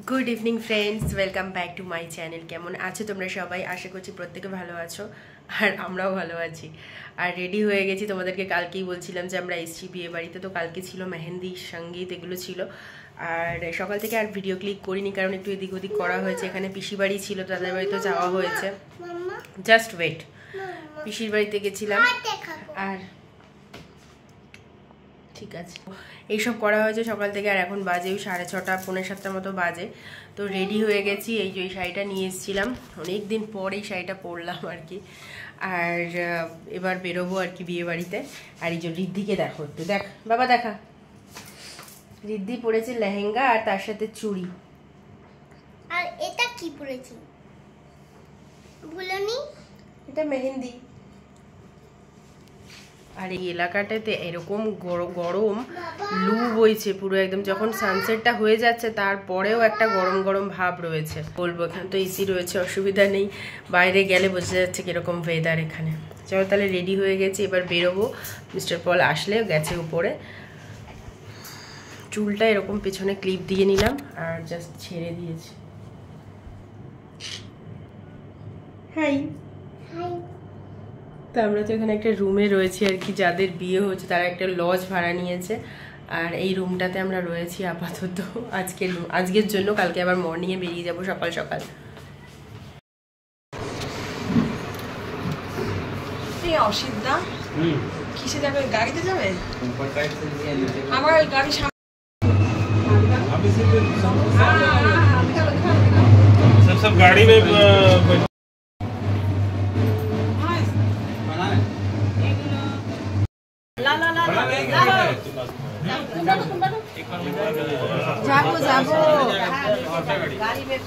Good evening friends, welcome back to my channel. কেমন আছো তোমরা সবাই? আশা করছি প্রত্যেকে ভালো আছো, আর আমরাও ভালো আছি। আর রেডি হয়ে গেছি। তোমাদেরকে কালকেই বলছিলাম যে আমরা এসছি বিয়ে বাড়িতে, তো কালকে ছিল মেহেন্দি, সঙ্গীত, এগুলো ছিল। আর সকাল থেকে আর ভিডিও ক্লিক করিনি, কারণ একটু এদিক ওদিক করা হয়েছে। এখানে পিসি বাড়ি ছিল, তাদের বাড়িতে যাওয়া হয়েছে। জাস্ট ওয়েট, পিসির বাড়িতে গেছিলাম। আর ঠিক আছে, এইসব করা হয়েছে সকাল থেকে। আর এখন বাজে ওই 6:30 পৌনে 7টার মতো বাজে। তো রেডি হয়ে গেছি। এই যে ওই শাড়িটা নিয়ে এসেছিলাম, অনেক দিন পর এই শাড়িটা পরলাম আর কি। আর এবার বেরোবো আর কি বিয়ে বাড়িতে। আর এই যে ঋদ্ধিকে দেখো, একটু দেখ বাবা, দেখা। ঋদ্ধি পরেছে লেহেঙ্গা আর তার সাথে চুড়ি। আর এটা কি পরেছি বলনি? এটা মেহেন্দি। আর এই এলাকাটাতে এরকম গরম লু বইছে পুরো একদম। যখন সানসেটটা হয়ে যাচ্ছে তারপরেও একটা গরম গরম ভাব রয়েছে। বলবো, এখানে তো এসি রয়েছে, অসুবিধা নেই। বাইরে গেলে বোঝা যাচ্ছে কিরকম ওয়েদার এখানে। চলো তাহলে রেডি হয়ে গেছি, এবার বেরোবো। মিস্টার পল আসলে গেছে উপরে। চুলটা এরকম পেছনে ক্লিপ দিয়ে নিলাম আর জাস্ট ছেড়ে দিয়েছি। হাই। তো আমরা তো এখানে একটা রুমে রয়েছি আর কি। যাদের বিয়ে হচ্ছে তারা একটা লজ ভাড়া নিয়েছে, আর এই রুমটাতে আমরা রয়েছি আপাতত আজকের জন্য। কালকে আবার মর্নিংয়ে বেরিয়ে যাব সকাল সকাল। অসিদ্ধা কিসে যাবে? গাড়িতে যাবে? আমার ওই গাড়ি सब गाड़ी में যাবো যাবো গাড়ি में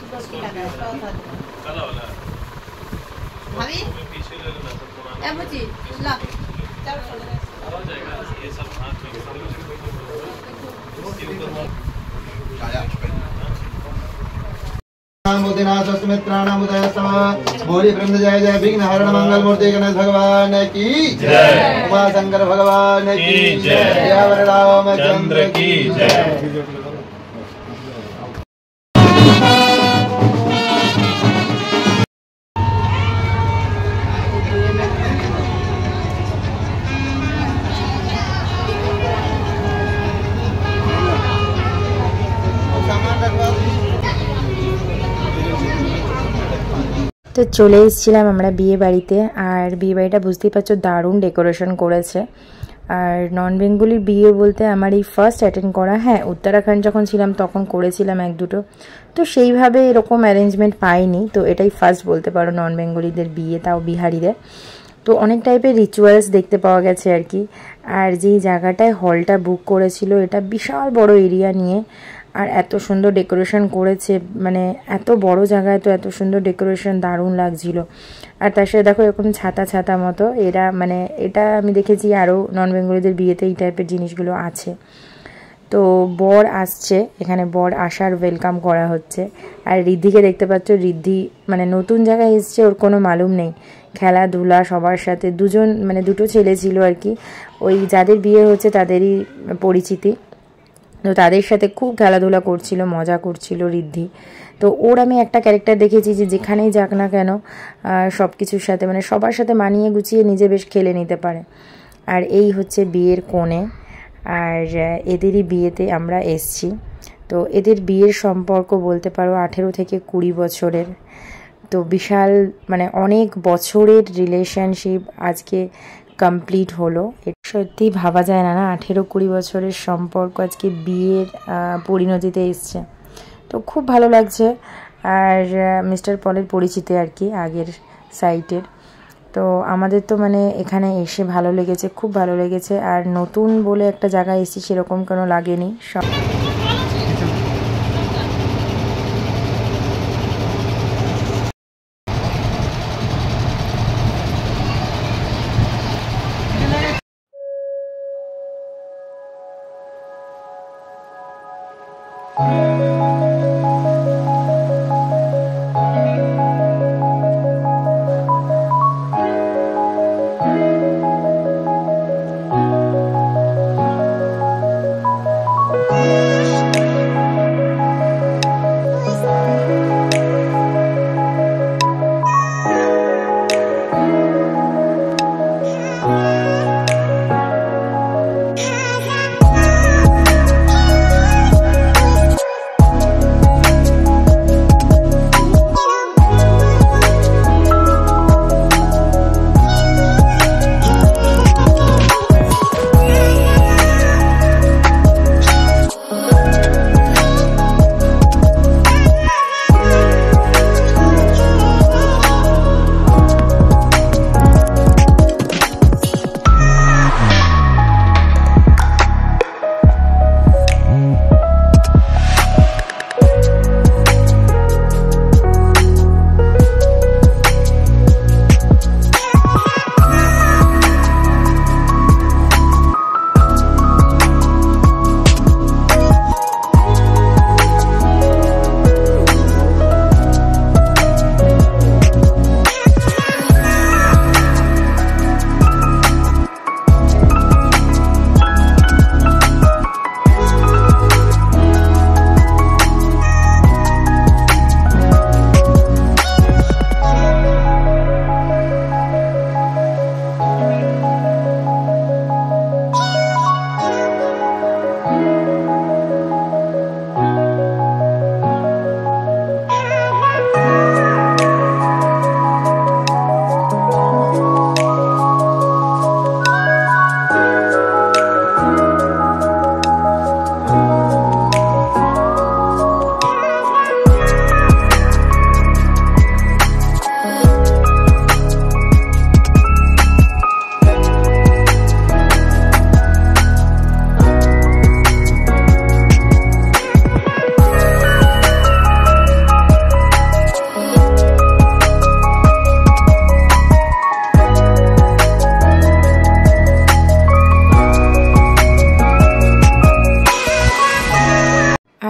भाभी क्या बुची ला चलो चलो जाएगा ये सब हाथ भोरी ब्रह्म जय जय विघ्न हरण मंगल मूर्ति गणेश भगवान की जय, उमा शंकर भगवान की जय, रामचंद्र की जय। তো চলে এসেছিলাম আমরা বিয়ে বাড়িতে। আর বিয়ে বাড়িটা বুঝতেই পারছো দারুণ ডেকোরেশন করেছে। আর নন বেঙ্গলির বিয়ে বলতে আমার এই ফার্স্ট অ্যাটেন্ড করা। হ্যাঁ, উত্তরাখণ্ড যখন ছিলাম তখন করেছিলাম এক দুটো, তো সেইভাবে এরকম অ্যারেঞ্জমেন্ট পাইনি। তো এটাই ফার্স্ট বলতে পারো নন বেঙ্গলিদের বিয়ে, তাও বিহারিদের। তো অনেক টাইপের রিচুয়ালস দেখতে পাওয়া গেছে আর কি। আর যেই জায়গাটায় হলটা বুক করেছিল, এটা বিশাল বড় এরিয়া নিয়ে, আর এত সুন্দর ডেকোরেশন করেছে। মানে এত বড় জায়গায় তো এত সুন্দর ডেকোরেশন, দারুণ লাগছিল। আর তার সাথে দেখো এরকম ছাতা ছাতা মতো, এরা মানে এটা আমি দেখেছি আরও নন বেঙ্গলিদের বিয়েতে এই টাইপের জিনিসগুলো আছে। তো বর আসছে, এখানে বর আসার ওয়েলকাম করা হচ্ছে। আর ঋদ্ধিকে দেখতে পাচ্ছ, ঋদ্ধি মানে নতুন জায়গায় এসছে, ওর কোনো মালুম নেই। খেলাধুলা সবার সাথে, দুটো ছেলে ছিল আর কি, ওই যাদের বিয়ে হচ্ছে তাদেরই পরিচিতি। তো তাদের সাথে খুব খেলাধুলা করছিল, মজা করছিল ঋদ্ধি। তো ওর আমি একটা ক্যারেক্টার দেখেছি যে যেখানেই যাক না কেন সব কিছুর সাথে মানে সবার সাথে মানিয়ে গুছিয়ে নিজে বেশ খেলে নিতে পারে। আর এই হচ্ছে বিয়ের কোণে, আর এদেরই বিয়েতে আমরা এসছি। তো এদের বিয়ের সম্পর্ক বলতে পারো 18 থেকে 20 বছরের। তো বিশাল মানে অনেক বছরের রিলেশনশিপ আজকে কমপ্লিট হলো। সত্যি ভাবা যায় না 18-20 বছরের সম্পর্ক আজকে বিয়ের পরিণতিতে এসছে। তো খুব ভালো লাগছে। আর মিস্টার পলের পরিচিতি আর কি আগের সাইটের। তো আমাদের তো মানে এখানে এসে ভালো লেগেছে, খুব ভালো লেগেছে। আর নতুন বলে একটা জায়গায় এসেছি সেরকম কোনো লাগেনি। সব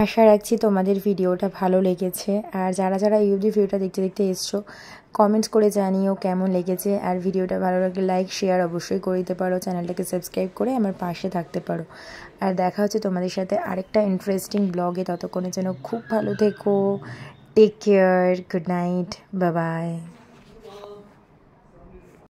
আশা রাখছি তোমাদের ভিডিওটা ভালো লেগেছে। আর যারা যারা এই অবধি ভিডিওটা দেখতে দেখতে এসছো কমেন্টস করে জানিও কেমন লেগেছে। আর ভিডিওটা ভালো লাগলে লাইক শেয়ার অবশ্যই করে দিতে পারো, চ্যানেলটাকে সাবস্ক্রাইব করে আমার পাশে থাকতে পারো। আর দেখা হচ্ছে তোমাদের সাথে আরেকটা ইন্টারেস্টিং ব্লগে। ততক্ষণের জন্য খুব ভালো থেকো, take care, good night, bye by.